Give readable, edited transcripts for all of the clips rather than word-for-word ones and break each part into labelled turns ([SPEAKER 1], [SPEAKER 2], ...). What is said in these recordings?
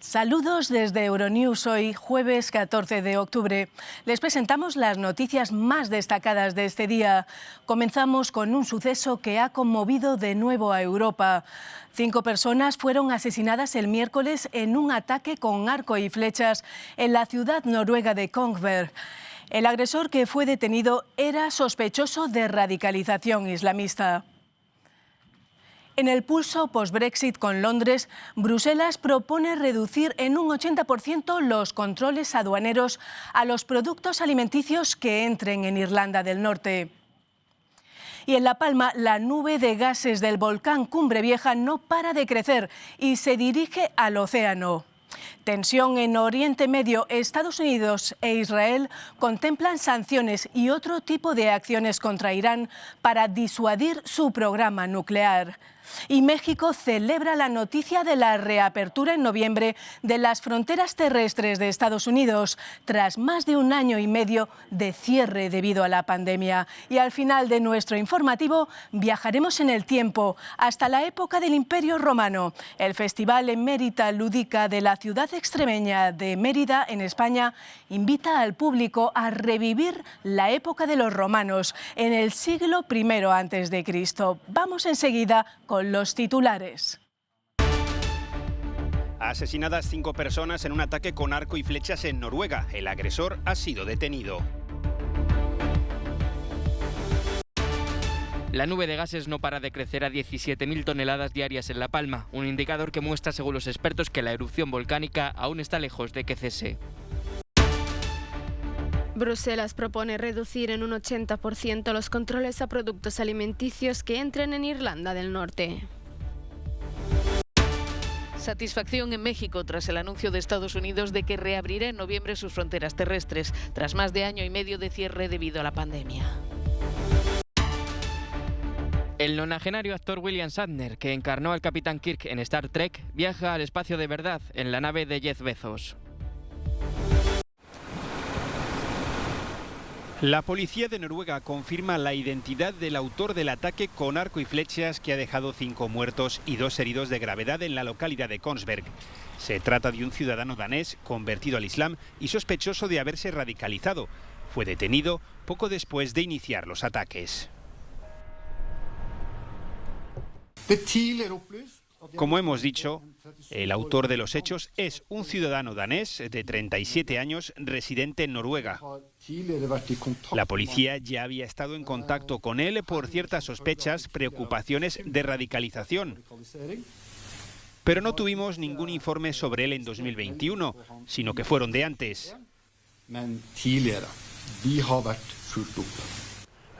[SPEAKER 1] Saludos desde Euronews, hoy jueves 14 de octubre. Les presentamos las noticias más destacadas de este día. Comenzamos con un suceso que ha conmovido de nuevo a Europa. 5 personas fueron asesinadas el miércoles en un ataque con arco y flechas en la ciudad noruega de Kongsberg. El agresor que fue detenido era sospechoso de radicalización islamista. En el pulso post-Brexit con Londres, Bruselas propone reducir en un 80% los controles aduaneros a los productos alimenticios que entren en Irlanda del Norte. Y en La Palma, la nube de gases del volcán Cumbre Vieja no para de crecer y se dirige al océano. Tensión en Oriente Medio. Estados Unidos e Israel contemplan sanciones y otro tipo de acciones contra Irán para disuadir su programa nuclear. Y México celebra la noticia de la reapertura en noviembre de las fronteras terrestres de Estados Unidos, tras más de un año y medio de cierre debido a la pandemia. Y al final de nuestro informativo viajaremos en el tiempo hasta la época del Imperio Romano. El Festival Emérita Lúdica de la ciudad extremeña de Mérida, en España, invita al público a revivir la época de los romanos en el siglo I a.C. Vamos enseguida con los titulares.
[SPEAKER 2] Asesinadas 5 personas en un ataque con arco y flechas en Noruega. El agresor ha sido detenido.
[SPEAKER 3] La nube de gases no para de crecer a 17.000 toneladas diarias en La Palma, un indicador que muestra, según los expertos, que la erupción volcánica aún está lejos de que cese.
[SPEAKER 4] Bruselas propone reducir en un 80% los controles a productos alimenticios que entren en Irlanda del Norte.
[SPEAKER 5] Satisfacción en México tras el anuncio de Estados Unidos de que reabrirá en noviembre sus fronteras terrestres, tras más de año y medio de cierre debido a la pandemia.
[SPEAKER 3] El nonagenario actor William Shatner, que encarnó al Capitán Kirk en Star Trek, viaja al espacio de verdad en la nave de Jeff Bezos.
[SPEAKER 2] La policía de Noruega confirma la identidad del autor del ataque con arco y flechas que ha dejado 5 muertos y 2 heridos de gravedad en la localidad de Kongsberg. Se trata de un ciudadano danés convertido al Islam y sospechoso de haberse radicalizado. Fue detenido poco después de iniciar los ataques. Como hemos dicho, el autor de los hechos es un ciudadano danés de 37 años, residente en Noruega. La policía ya había estado en contacto con él por ciertas sospechas, preocupaciones de radicalización. Pero no tuvimos ningún informe sobre él en 2021, sino que fueron de antes.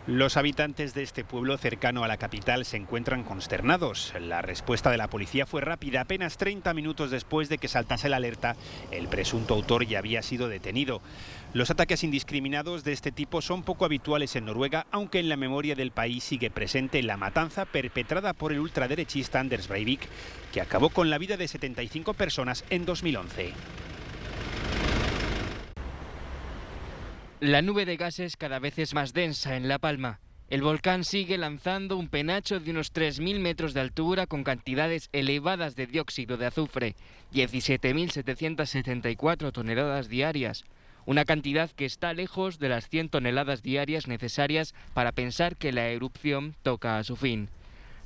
[SPEAKER 2] Los habitantes de este pueblo cercano a la capital se encuentran consternados. La respuesta de la policía fue rápida. Apenas 30 minutos después de que saltase la alerta, el presunto autor ya había sido detenido. Los ataques indiscriminados de este tipo son poco habituales en Noruega, aunque en la memoria del país sigue presente la matanza perpetrada por el ultraderechista Anders Breivik, que acabó con la vida de 75 personas en 2011.
[SPEAKER 3] La nube de gases cada vez es más densa en La Palma. El volcán sigue lanzando un penacho de unos 3.000 metros de altura con cantidades elevadas de dióxido de azufre, 17.774 toneladas diarias. Una cantidad que está lejos de las 100 toneladas diarias necesarias para pensar que la erupción toca a su fin.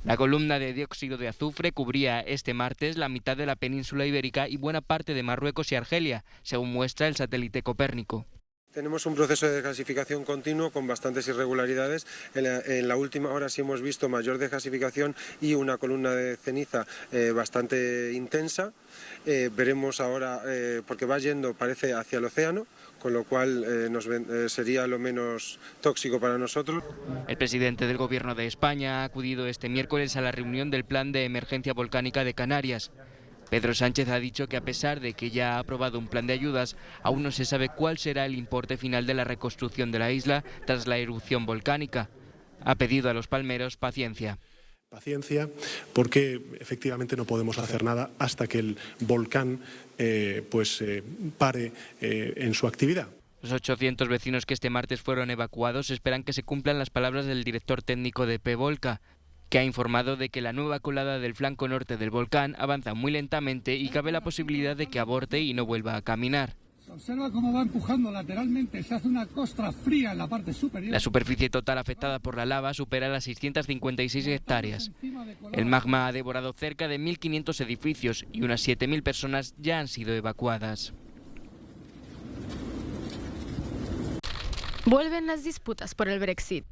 [SPEAKER 3] La columna de dióxido de azufre cubría este martes la mitad de la península ibérica y buena parte de Marruecos y Argelia, según muestra el satélite Copérnico.
[SPEAKER 6] Tenemos un proceso de desgasificación continuo con bastantes irregularidades. En la última hora sí hemos visto mayor desgasificación y una columna de ceniza bastante intensa. Veremos ahora, porque va yendo, parece, hacia el océano, con lo cual sería lo menos tóxico para nosotros.
[SPEAKER 3] El presidente del Gobierno de España ha acudido este miércoles a la reunión del Plan de Emergencia Volcánica de Canarias. Pedro Sánchez ha dicho que a pesar de que ya ha aprobado un plan de ayudas, aún no se sabe cuál será el importe final de la reconstrucción de la isla tras la erupción volcánica. Ha pedido a los palmeros paciencia.
[SPEAKER 7] Paciencia, porque efectivamente no podemos hacer nada hasta que el volcán pare en su actividad.
[SPEAKER 3] Los 800 vecinos que este martes fueron evacuados esperan que se cumplan las palabras del director técnico de PEVolca, que ha informado de que la nueva colada del flanco norte del volcán avanza muy lentamente y cabe la posibilidad de que aborte y no vuelva a caminar.
[SPEAKER 8] Se observa cómo va empujando lateralmente, se hace una costra fría en la parte superior.
[SPEAKER 3] La superficie total afectada por la lava supera las 656 hectáreas. El magma ha devorado cerca de 1.500 edificios y unas 7.000 personas ya han sido evacuadas.
[SPEAKER 4] Vuelven las disputas por el Brexit.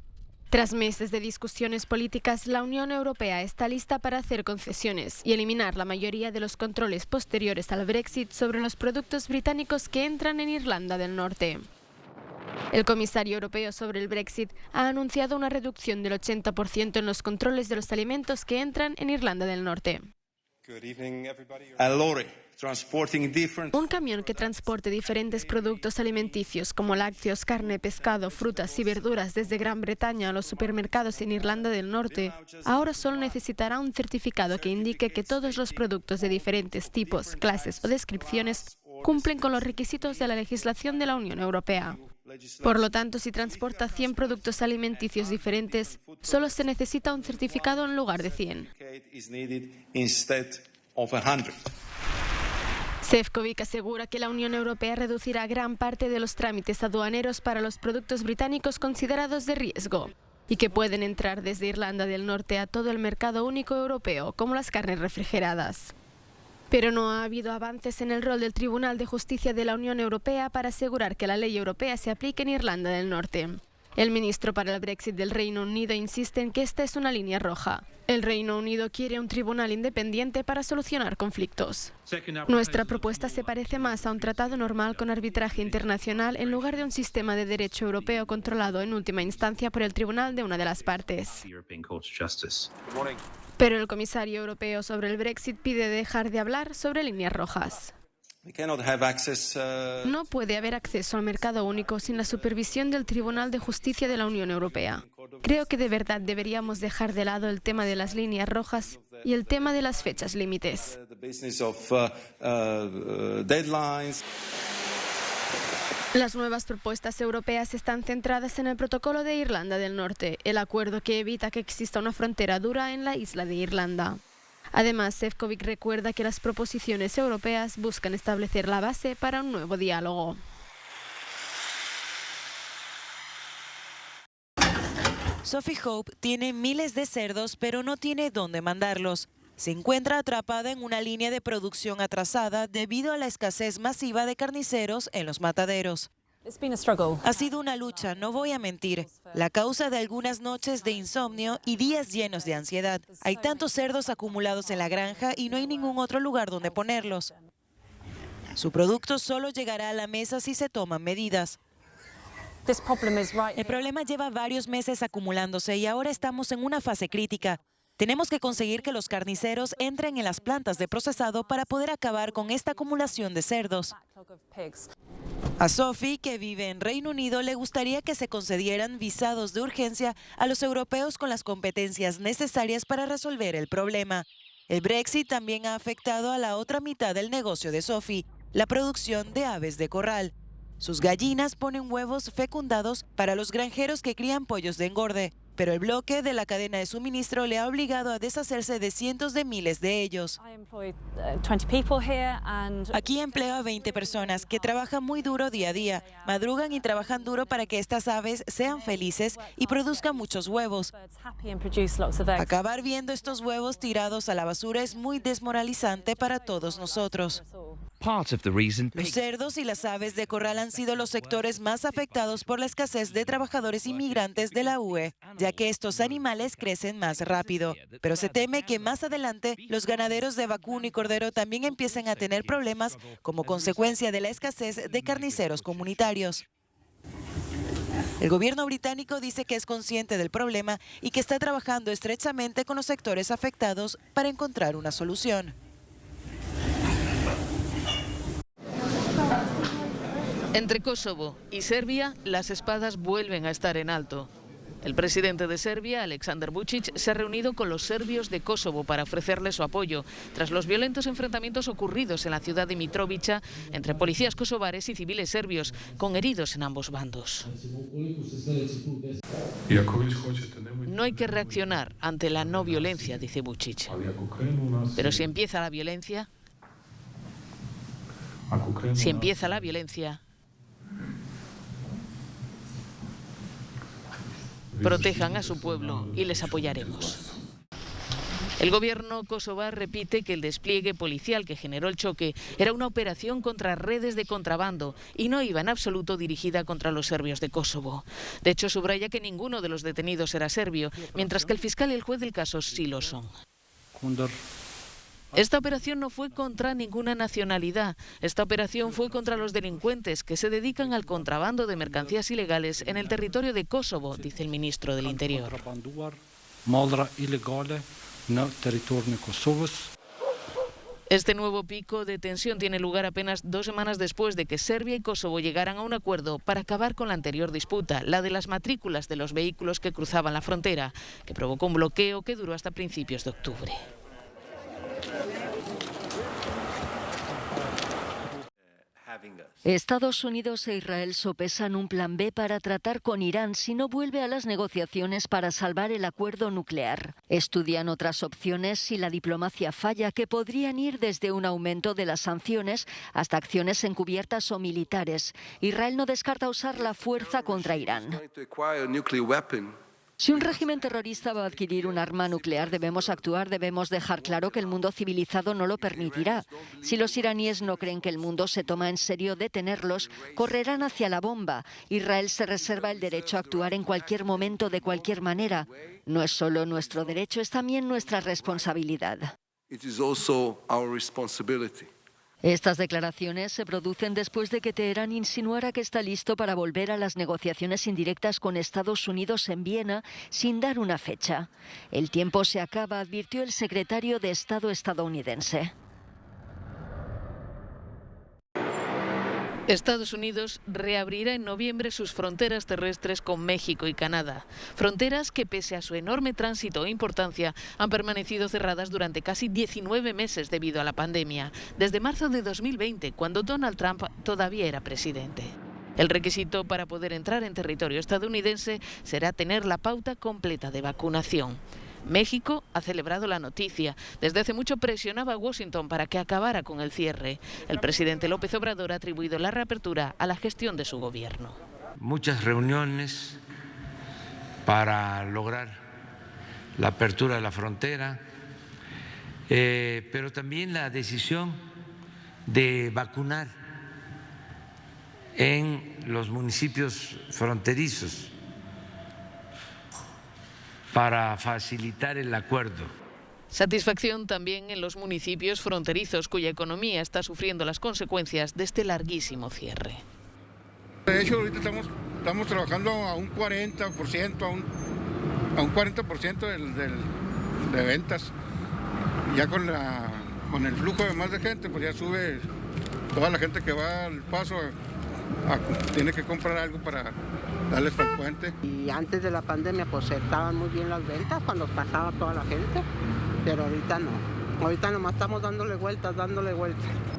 [SPEAKER 4] Tras meses de discusiones políticas, la Unión Europea está lista para hacer concesiones y eliminar la mayoría de los controles posteriores al Brexit sobre los productos británicos que entran en Irlanda del Norte. El comisario europeo sobre el Brexit ha anunciado una reducción del 80% en los controles de los alimentos que entran en Irlanda del Norte. Un camión que transporte diferentes productos alimenticios como lácteos, carne, pescado, frutas y verduras desde Gran Bretaña a los supermercados en Irlanda del Norte ahora solo necesitará un certificado que indique que todos los productos de diferentes tipos, clases o descripciones cumplen con los requisitos de la legislación de la Unión Europea. Por lo tanto, si transporta 100 productos alimenticios diferentes, solo se necesita un certificado en lugar de 100. Šefčovič asegura que la Unión Europea reducirá gran parte de los trámites aduaneros para los productos británicos considerados de riesgo y que pueden entrar desde Irlanda del Norte a todo el mercado único europeo, como las carnes refrigeradas. Pero no ha habido avances en el rol del Tribunal de Justicia de la Unión Europea para asegurar que la ley europea se aplique en Irlanda del Norte. El ministro para el Brexit del Reino Unido insiste en que esta es una línea roja. El Reino Unido quiere un tribunal independiente para solucionar conflictos. Nuestra propuesta se parece más a un tratado normal con arbitraje internacional en lugar de un sistema de derecho europeo controlado en última instancia por el tribunal de una de las partes. Pero el comisario europeo sobre el Brexit pide dejar de hablar sobre líneas rojas. No puede haber acceso al mercado único sin la supervisión del Tribunal de Justicia de la Unión Europea. Creo que de verdad deberíamos dejar de lado el tema de las líneas rojas y el tema de las fechas límites. Las nuevas propuestas europeas están centradas en el Protocolo de Irlanda del Norte, el acuerdo que evita que exista una frontera dura en la isla de Irlanda. Además, Šefčovič recuerda que las proposiciones europeas buscan establecer la base para un nuevo diálogo.
[SPEAKER 9] Sophie Hope tiene miles de cerdos, pero no tiene dónde mandarlos. Se encuentra atrapada en una línea de producción atrasada debido a la escasez masiva de carniceros en los mataderos. Ha sido una lucha, no voy a mentir. La causa de algunas noches de insomnio y días llenos de ansiedad. Hay tantos cerdos acumulados en la granja y no hay ningún otro lugar donde ponerlos. Su producto solo llegará a la mesa si se toman medidas. El problema lleva varios meses acumulándose y ahora estamos en una fase crítica. Tenemos que conseguir que los carniceros entren en las plantas de procesado para poder acabar con esta acumulación de cerdos. A Sophie, que vive en Reino Unido, le gustaría que se concedieran visados de urgencia a los europeos con las competencias necesarias para resolver el problema. El Brexit también ha afectado a la otra mitad del negocio de Sophie, la producción de aves de corral. Sus gallinas ponen huevos fecundados para los granjeros que crían pollos de engorde, pero el bloque de la cadena de suministro le ha obligado a deshacerse de cientos de miles de ellos. Aquí empleo a 20 personas que trabajan muy duro día a día, madrugan y trabajan duro para que estas aves sean felices y produzcan muchos huevos. Acabar viendo estos huevos tirados a la basura es muy desmoralizante para todos nosotros. Los cerdos y las aves de corral han sido los sectores más afectados por la escasez de trabajadores inmigrantes de la UE, ya que estos animales crecen más rápido. Pero se teme que más adelante los ganaderos de vacuno y cordero también empiecen a tener problemas como consecuencia de la escasez de carniceros comunitarios. El gobierno británico dice que es consciente del problema y que está trabajando estrechamente con los sectores afectados para encontrar una solución.
[SPEAKER 5] Entre Kosovo y Serbia, las espadas vuelven a estar en alto. El presidente de Serbia, Aleksandar Vučić, se ha reunido con los serbios de Kosovo para ofrecerles su apoyo tras los violentos enfrentamientos ocurridos en la ciudad de Mitrovica entre policías kosovares y civiles serbios, con heridos en ambos bandos. No hay que reaccionar ante la no violencia, dice Vučić. Pero si empieza la violencia, protejan a su pueblo y les apoyaremos. El gobierno kosovar repite que el despliegue policial que generó el choque era una operación contra redes de contrabando y no iba en absoluto dirigida contra los serbios de Kosovo. De hecho, subraya que ninguno de los detenidos era serbio, mientras que el fiscal y el juez del caso sí lo son. Esta operación no fue contra ninguna nacionalidad. Esta operación fue contra los delincuentes que se dedican al contrabando de mercancías ilegales en el territorio de Kosovo, dice el ministro del Interior. Este nuevo pico de tensión tiene lugar apenas 2 semanas después de que Serbia y Kosovo llegaran a un acuerdo para acabar con la anterior disputa, la de las matrículas de los vehículos que cruzaban la frontera, que provocó un bloqueo que duró hasta principios de octubre.
[SPEAKER 10] Estados Unidos e Israel sopesan un plan B para tratar con Irán si no vuelve a las negociaciones para salvar el acuerdo nuclear. Estudian otras opciones si la diplomacia falla, que podrían ir desde un aumento de las sanciones hasta acciones encubiertas o militares. Israel no descarta usar la fuerza contra Irán. Si un régimen terrorista va a adquirir un arma nuclear, debemos actuar, debemos dejar claro que el mundo civilizado no lo permitirá. Si los iraníes no creen que el mundo se toma en serio detenerlos, correrán hacia la bomba. Israel se reserva el derecho a actuar en cualquier momento, de cualquier manera. No es solo nuestro derecho, es también nuestra responsabilidad. Estas declaraciones se producen después de que Teherán insinuara que está listo para volver a las negociaciones indirectas con Estados Unidos en Viena sin dar una fecha. El tiempo se acaba, advirtió el secretario de Estado estadounidense.
[SPEAKER 5] Estados Unidos reabrirá en noviembre sus fronteras terrestres con México y Canadá. Fronteras que, pese a su enorme tránsito e importancia, han permanecido cerradas durante casi 19 meses debido a la pandemia, desde marzo de 2020, cuando Donald Trump todavía era presidente. El requisito para poder entrar en territorio estadounidense será tener la pauta completa de vacunación. México ha celebrado la noticia. Desde hace mucho presionaba a Washington para que acabara con el cierre. El presidente López Obrador ha atribuido la reapertura a la gestión de su gobierno.
[SPEAKER 11] Muchas reuniones para lograr la apertura de la frontera, pero también la decisión de vacunar en los municipios fronterizos para facilitar el acuerdo.
[SPEAKER 5] Satisfacción también en los municipios fronterizos, cuya economía está sufriendo las consecuencias de este larguísimo cierre.
[SPEAKER 8] De hecho, ahorita estamos trabajando a un 40%, a un 40% de ventas. Ya con el flujo de más de gente, pues ya sube toda la gente que va al paso, tiene que comprar algo para darles para el puente.
[SPEAKER 12] Y antes de la pandemia pues estaban muy bien las ventas cuando pasaba toda la gente, pero ahorita no. Ahorita nomás estamos dándole vueltas.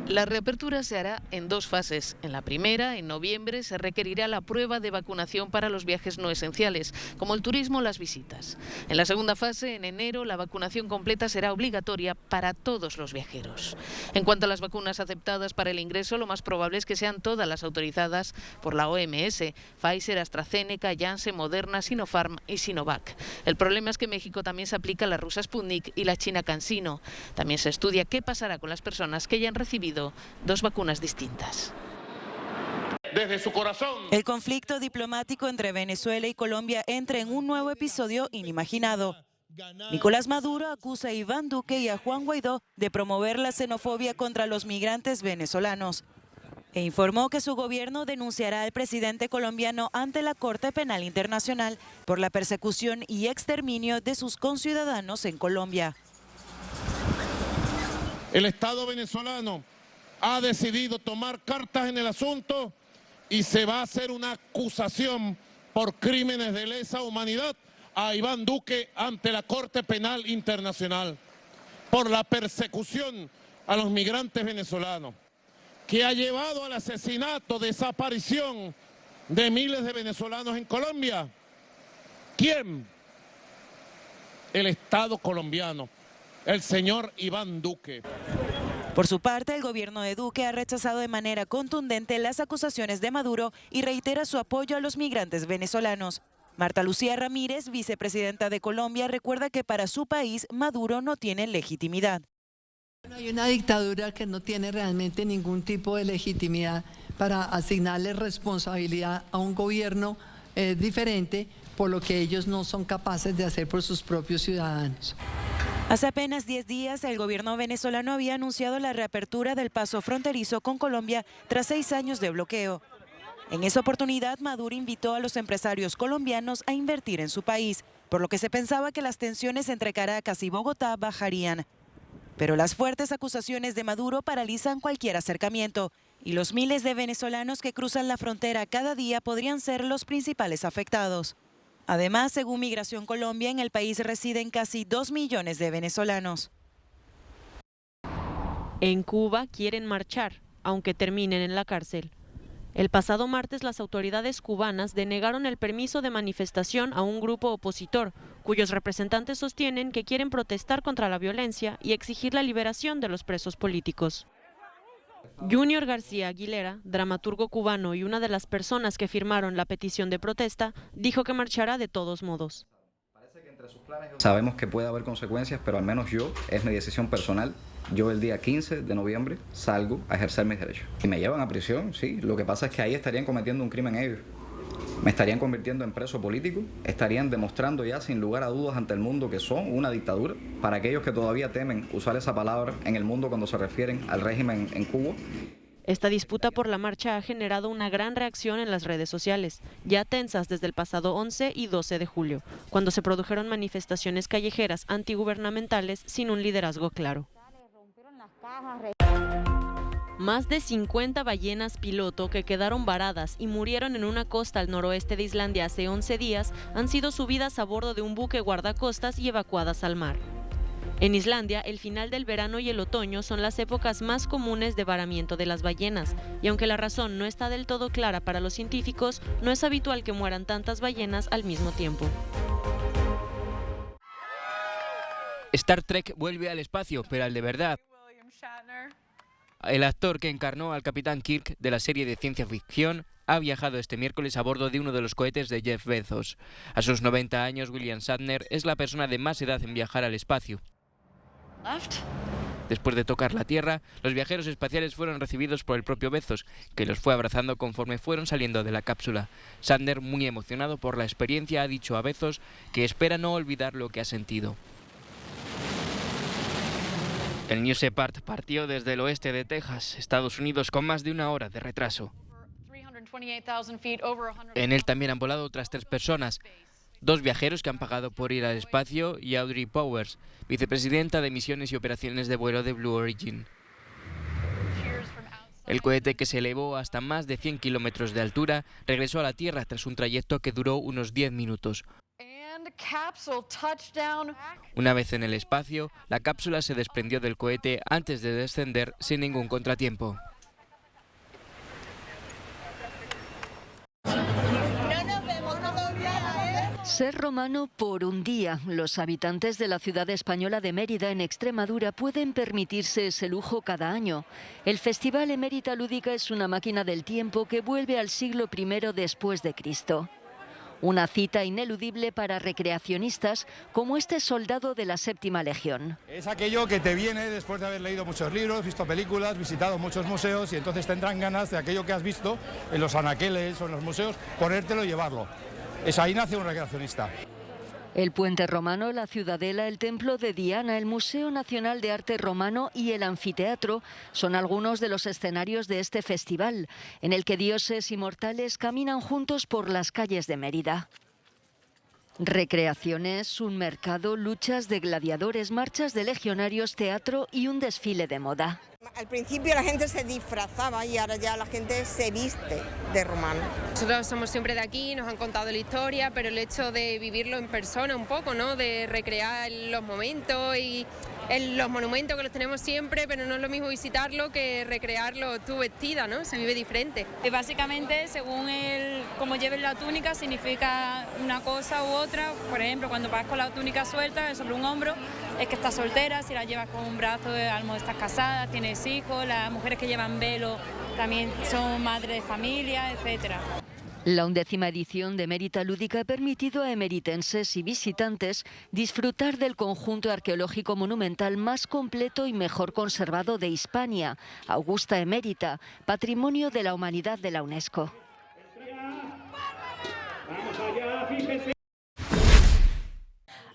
[SPEAKER 5] La reapertura se hará en 2 fases. En la primera, en noviembre, se requerirá la prueba de vacunación para los viajes no esenciales, como el turismo o las visitas. En la segunda fase, en enero, la vacunación completa será obligatoria para todos los viajeros. En cuanto a las vacunas aceptadas para el ingreso, lo más probable es que sean todas las autorizadas por la OMS: Pfizer, AstraZeneca, Janssen, Moderna, Sinopharm y Sinovac. El problema es que en México también se aplica la rusa Sputnik y la china CanSino. También se estudia qué pasará con las personas que hayan recibido 2 vacunas distintas.
[SPEAKER 9] Desde su corazón. El conflicto diplomático entre Venezuela y Colombia entra en un nuevo episodio inimaginado. Nicolás Maduro acusa a Iván Duque y a Juan Guaidó de promover la xenofobia contra los migrantes venezolanos e informó que su gobierno denunciará al presidente colombiano ante la Corte Penal Internacional por la persecución y exterminio de sus conciudadanos en Colombia.
[SPEAKER 13] El Estado venezolano ha decidido tomar cartas en el asunto y se va a hacer una acusación por crímenes de lesa humanidad a Iván Duque ante la Corte Penal Internacional, por la persecución a los migrantes venezolanos, que ha llevado al asesinato, desaparición de miles de venezolanos en Colombia. ¿Quién? El Estado colombiano, el señor Iván Duque.
[SPEAKER 9] Por su parte, el gobierno de Duque ha rechazado de manera contundente las acusaciones de Maduro y reitera su apoyo a los migrantes venezolanos. Marta Lucía Ramírez, vicepresidenta de Colombia, recuerda que para su país Maduro no tiene legitimidad.
[SPEAKER 14] Hay una dictadura que no tiene realmente ningún tipo de legitimidad para asignarle responsabilidad a un gobierno diferente por lo que ellos no son capaces de hacer por sus propios ciudadanos.
[SPEAKER 9] Hace apenas 10 días, el gobierno venezolano había anunciado la reapertura del paso fronterizo con Colombia tras 6 años de bloqueo. En esa oportunidad, Maduro invitó a los empresarios colombianos a invertir en su país, por lo que se pensaba que las tensiones entre Caracas y Bogotá bajarían. Pero las fuertes acusaciones de Maduro paralizan cualquier acercamiento y los miles de venezolanos que cruzan la frontera cada día podrían ser los principales afectados. Además, según Migración Colombia, en el país residen casi 2 millones de venezolanos.
[SPEAKER 15] En Cuba quieren marchar, aunque terminen en la cárcel. El pasado martes las autoridades cubanas denegaron el permiso de manifestación a un grupo opositor, cuyos representantes sostienen que quieren protestar contra la violencia y exigir la liberación de los presos políticos. Junior García Aguilera, dramaturgo cubano y una de las personas que firmaron la petición de protesta, dijo que marchará de todos modos.
[SPEAKER 16] Sabemos que puede haber consecuencias, pero al menos es mi decisión personal. Yo el día 15 de noviembre salgo a ejercer mis derechos. Y me llevan a prisión, sí. Lo que pasa es que ahí estarían cometiendo un crimen ellos. Me estarían convirtiendo en preso político, estarían demostrando ya sin lugar a dudas ante el mundo que son una dictadura. Para aquellos que todavía temen usar esa palabra en el mundo cuando se refieren al régimen en Cuba.
[SPEAKER 15] Esta disputa por la marcha ha generado una gran reacción en las redes sociales, ya tensas desde el pasado 11 y 12 de julio, cuando se produjeron manifestaciones callejeras antigubernamentales sin un liderazgo claro. Más de 50 ballenas piloto que quedaron varadas y murieron en una costa al noroeste de Islandia hace 11 días han sido subidas a bordo de un buque guardacostas y evacuadas al mar. En Islandia, el final del verano y el otoño son las épocas más comunes de varamiento de las ballenas, y aunque la razón no está del todo clara para los científicos, no es habitual que mueran tantas ballenas al mismo tiempo.
[SPEAKER 3] Star Trek vuelve al espacio, pero al de verdad. El actor que encarnó al Capitán Kirk de la serie de ciencia ficción ha viajado este miércoles a bordo de uno de los cohetes de Jeff Bezos. A sus 90 años, William Shatner es la persona de más edad en viajar al espacio. Después de tocar la Tierra, los viajeros espaciales fueron recibidos por el propio Bezos, que los fue abrazando conforme fueron saliendo de la cápsula. Shatner, muy emocionado por la experiencia, ha dicho a Bezos que espera no olvidar lo que ha sentido. El New Shepard partió desde el oeste de Texas, Estados Unidos, con más de 1 hora de retraso. En él también han volado otras 3 personas, 2 viajeros que han pagado por ir al espacio y Audrey Powers, vicepresidenta de misiones y operaciones de vuelo de Blue Origin. El cohete, que se elevó hasta más de 100 kilómetros de altura, regresó a la Tierra tras un trayecto que duró unos 10 minutos. Una vez en el espacio, la cápsula se desprendió del cohete antes de descender sin ningún contratiempo.
[SPEAKER 10] Ser romano por un día. Los habitantes de la ciudad española de Mérida, en Extremadura, pueden permitirse ese lujo cada año. El Festival Emérita Lúdica es una máquina del tiempo que vuelve al siglo I después de Cristo. Una cita ineludible para recreacionistas como este soldado de la Séptima Legión.
[SPEAKER 17] Es aquello que te viene después de haber leído muchos libros, visto películas, visitado muchos museos, y entonces tendrán ganas de aquello que has visto en los anaqueles o en los museos, ponértelo y llevarlo. Ahí nace un recreacionista.
[SPEAKER 10] El Puente Romano, la Ciudadela, el Templo de Diana, el Museo Nacional de Arte Romano y el Anfiteatro son algunos de los escenarios de este festival, en el que dioses y mortales caminan juntos por las calles de Mérida. Recreaciones, un mercado, luchas de gladiadores, marchas de legionarios, teatro y un desfile de moda.
[SPEAKER 18] Al principio la gente se disfrazaba y ahora ya la gente se viste de rumano.
[SPEAKER 19] Nosotros somos siempre de aquí, nos han contado la historia, pero el hecho de vivirlo en persona un poco, ¿no? De recrear los momentos y los monumentos que los tenemos siempre, pero no es lo mismo visitarlo que recrearlo tú vestida, ¿no? Se vive diferente.
[SPEAKER 20] Y básicamente, según cómo lleves la túnica, significa una cosa u otra. Por ejemplo, cuando vas con la túnica suelta sobre un hombro, es que estás soltera. Si la llevas con un brazo, a lo mejor estás casada, tienes hijos. Las mujeres que llevan velo también son madres de familia, etcétera.
[SPEAKER 10] La 11ª edición de Mérita Lúdica ha permitido a emeritenses y visitantes disfrutar del conjunto arqueológico monumental más completo y mejor conservado de Hispania, Augusta Emérita, Patrimonio de la Humanidad de la UNESCO.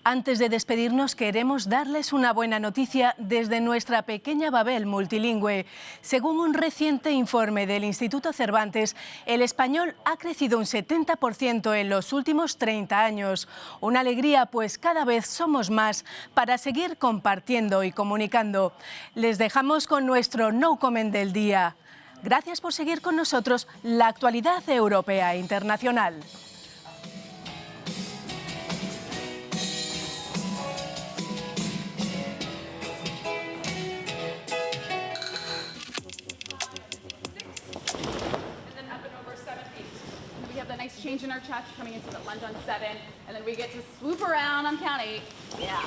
[SPEAKER 1] Antes de despedirnos, queremos darles una buena noticia desde nuestra pequeña Babel multilingüe. Según un reciente informe del Instituto Cervantes, el español ha crecido un 70% en los últimos 30 años. Una alegría, pues cada vez somos más para seguir compartiendo y comunicando. Les dejamos con nuestro No Comment del día. Gracias por seguir con nosotros la actualidad europea e internacional.
[SPEAKER 21] Change in our chest coming into the lunge on 7, and then we get to swoop around on count 8. Yeah.